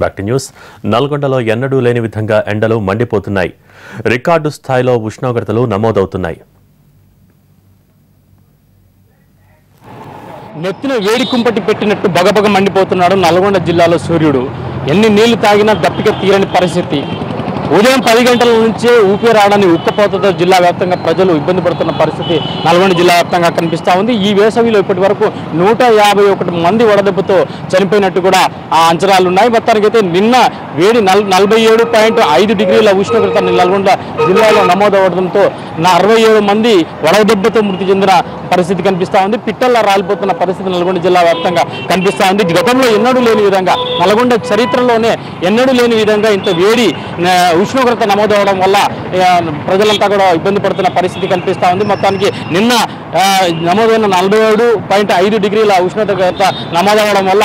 Back to news. నల్గొండలో ఎన్నడూ లేని విధంగా ఎండలు మండిపోతున్నాయి. రికార్డు స్థాయిలో ఉష్ణోగ్రతలు నమోదవుతున్నాయి. నెత్తిన వేడి కుంపటి పెట్టినట్టు బగబగ మండిపోతున్నాడు నల్గొండ జిల్లాలో సూర్యుడు. ఎన్ని నీళ్లు తాగినా దప్పిక తీరని పరిస్థితి. ఉదయం 10 గంటల నుంచే ఊపిరాడని ఉక్కపోతతో జిల్లా వ్యాప్తంగా ప్రజలు ఇబ్బంది పడుతున్న పరిస్థితి నల్గొండ జిల్లా వ్యాప్తంగా కనిపిస్తూ ఉంది. ఈ వేసవిలో ఇప్పటి వరకు 151 మంది వడదెబ్బతో చనిపోయినట్టు కూడా ఆ అంచనాలు ఉన్నాయి. మొత్తానికైతే నిన్న వేడి 47.5 డిగ్రీల ఉష్ణోగ్రత నల్గొండ జిల్లాలో నమోదవడంతో 67 మంది వడదెబ్బతో మృతి చెందిన పరిస్థితి కనిపిస్తూ ఉంది. పిట్టల్లా రాలిపోతున్న పరిస్థితి నల్గొండ జిల్లా వ్యాప్తంగా కనిపిస్తూ ఉంది. గతంలో ఎన్నడూ లేని విధంగా నల్గొండ చరిత్రలోనే ఎన్నడూ లేని విధంగా ఇంత వేడి ఉష్ణోగ్రత నమోదవడం వల్ల ప్రజలంతా కూడా ఇబ్బంది పడుతున్న పరిస్థితి కనిపిస్తూ ఉంది. మొత్తానికి నిన్న నమోదైన 47.5 డిగ్రీల ఉష్ణోగ్రత నమోదవడం వల్ల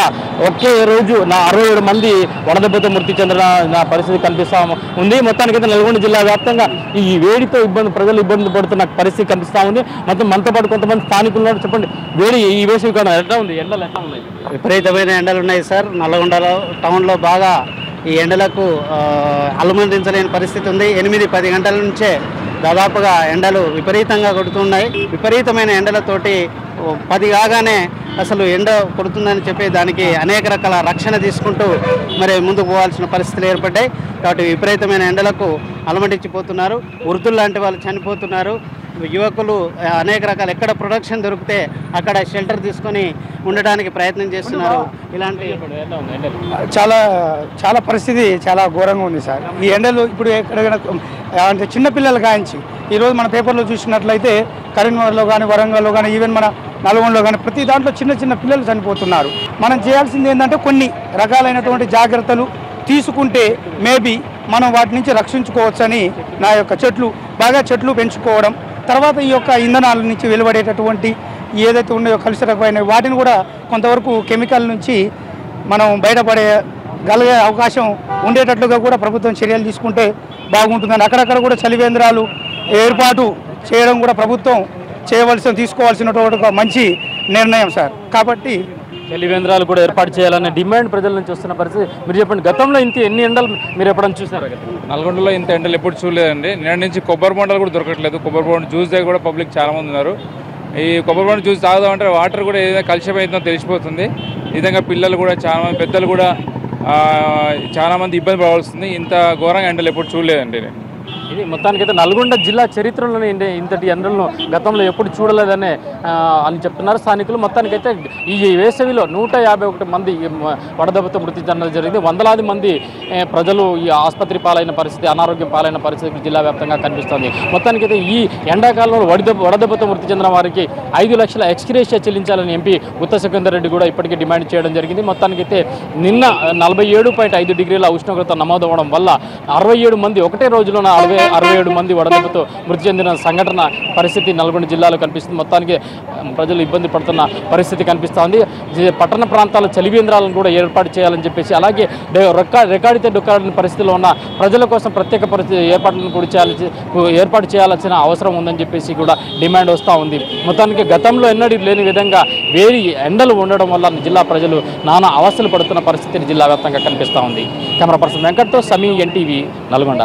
ఒకే రోజు 67 మంది వడదెబ్బతో మృతి చెందిన పరిస్థితి కనిపిస్తూ ఉంది. మొత్తానికైతే నల్గొండ జిల్లా వ్యాప్తంగా ఈ వేడితో ప్రజలు ఇబ్బంది పడుతున్న పరిస్థితి కనిపిస్తూ ఉంది. మొత్తం మనతో పాటు కొంతమంది స్థానికులు ఉన్నారు. చెప్పండి, వేడి ఈ వేసవి కాలం ఎట్లా ఉంది? ఎండలు ఎట్లా ఉన్నాయి? విపరీతమైన ఎండలు ఉన్నాయి సార్. నల్గొండలో టౌన్లో బాగా ఈ ఎండలకు అలమటించలేని పరిస్థితి ఉంది. 8-10 గంటల నుంచే దాదాపుగా ఎండలు విపరీతంగా కొడుతున్నాయి. విపరీతమైన ఎండలతోటి 10 కాగానే అసలు ఎండ కొడుతుందని చెప్పి దానికి అనేక రకాల రక్షణ తీసుకుంటూ మరి ముందుకు పోవాల్సిన పరిస్థితులు ఏర్పడ్డాయి. కాబట్టి విపరీతమైన ఎండలకు అలమటించిపోతున్నారు. వృద్ధులు లాంటి వాళ్ళు చనిపోతున్నారు. యువకులు అనేక రకాల ఎక్కడ ప్రొడక్షన్ దొరికితే అక్కడ షెల్టర్ తీసుకొని ఉండడానికి ప్రయత్నం చేస్తున్నారు. ఇలాంటి చాలా పరిస్థితి చాలా ఘోరంగా ఉంది సార్. ఈ ఎండలు ఇప్పుడు ఎక్కడైనా అంటే చిన్నపిల్లలు కాయించి ఈరోజు మన పేపర్లో చూసినట్లయితే కరీంనగర్లో కానీ, వరంగల్లో కానీ, ఈవెన్ మన నల్గొండలో కానీ ప్రతి దాంట్లో చిన్న పిల్లలు చనిపోతున్నారు. మనం చేయాల్సింది ఏంటంటే కొన్ని రకాలైనటువంటి జాగ్రత్తలు తీసుకుంటే మేబీ మనం వాటి నుంచి రక్షించుకోవచ్చని నా యొక్క చెట్లు పెంచుకోవడం, తర్వాత ఈ యొక్క ఇంధనాల నుంచి వెలువడేటటువంటి ఏదైతే ఉన్నాయో కలుషితమైన వాటిని కూడా కొంతవరకు కెమికల్ నుంచి మనం బయటపడగలిగే అవకాశం ఉండేటట్లుగా కూడా ప్రభుత్వం చర్యలు తీసుకుంటే బాగుంటుందని, అక్కడక్కడ కూడా చలివేంద్రాలు ఏర్పాటు చేయడం కూడా ప్రభుత్వం తీసుకోవాల్సినటువంటి ఒక మంచి నిర్ణయం సార్. కాబట్టి చలివేంద్రాలు కూడా ఏర్పాటు చేయాలనే డిమాండ్ ప్రజల నుంచి వస్తున్న పరిస్థితి. మీరు చెప్పండి, గతంలో ఎన్ని ఎండలు మీరు ఎప్పుడైనా చూసారు? నల్గొండలో ఇంత ఎండలు ఎప్పుడు చూడలేదండి. నిన్న నుంచి కొబ్బరి బొండాలు కూడా దొరకట్లేదు. కొబ్బరి బొండ జ్యూస్ దగ్గర కూడా పబ్లిక్ చాలామంది ఉన్నారు. ఈ కొబ్బరి బొండ జ్యూస్ తాగుదామంటే వాటర్ కూడా ఏదైనా కలుషితమైందో తెలిసిపోతుంది. ఈ విధంగా పిల్లలు కూడా చాలామంది, పెద్దలు కూడా చాలామంది ఇబ్బంది పడవలసింది. ఇంత ఘోరంగా ఎండలు ఎప్పుడు చూడలేదండి. ఇది మొత్తానికైతే నల్గొండ జిల్లా చరిత్రలోనే ఇంతటి ఎండలను గతంలో ఎప్పుడు చూడలేదనే అని చెప్తున్నారు స్థానికులు. మొత్తానికైతే ఈ వేసవిలో 151 మంది వడదెబ్బతో మృతి చెందడం జరిగింది. వందలాది మంది ప్రజలు ఈ ఆసుపత్రి పాలైన పరిస్థితి, అనారోగ్యం పాలైన పరిస్థితి జిల్లా వ్యాప్తంగా కనిపిస్తోంది. మొత్తానికైతే ఈ ఎండాకాలంలో వడదెబ్బతో మృతి చెందిన వారికి 5 లక్షల ఎక్స్గ్రేషియా చెల్లించాలని ఎంపీ ఉత్త సికందర్ రెడ్డి కూడా ఇప్పటికే డిమాండ్ చేయడం జరిగింది. మొత్తానికైతే నిన్న 47.5 డిగ్రీల ఉష్ణోగ్రత నమోదవడం వల్ల 67 మంది ఒకటే రోజులో 67 మంది వడదెబ్బతో మృతి చెందిన సంఘటన పరిస్థితి నల్గొండ జిల్లాలో కనిపిస్తుంది. మొత్తానికి ప్రజలు ఇబ్బంది పడుతున్న పరిస్థితి కనిపిస్తోంది. పట్టణ ప్రాంతాల చలివేంద్రాలను కూడా ఏర్పాటు చేయాలని చెప్పేసి, అలాగే రికార్డితే డొక్కాడిన పరిస్థితిలో ఉన్న ప్రజల కోసం ప్రత్యేక పరిస్థితి ఏర్పాటు చేయాల్సిన అవసరం ఉందని చెప్పేసి కూడా డిమాండ్ వస్తూ ఉంది. మొత్తానికి గతంలో ఎన్నడూ లేని విధంగా వేడి ఎండలు ఉండడం వల్ల జిల్లా ప్రజలు నానా అవస్థలు పడుతున్న పరిస్థితి జిల్లా వ్యాప్తంగా కనిపిస్తూ ఉంది. కెమెరా పర్సన్ వెంకట్తో సమీ, NTV, నల్గొండ.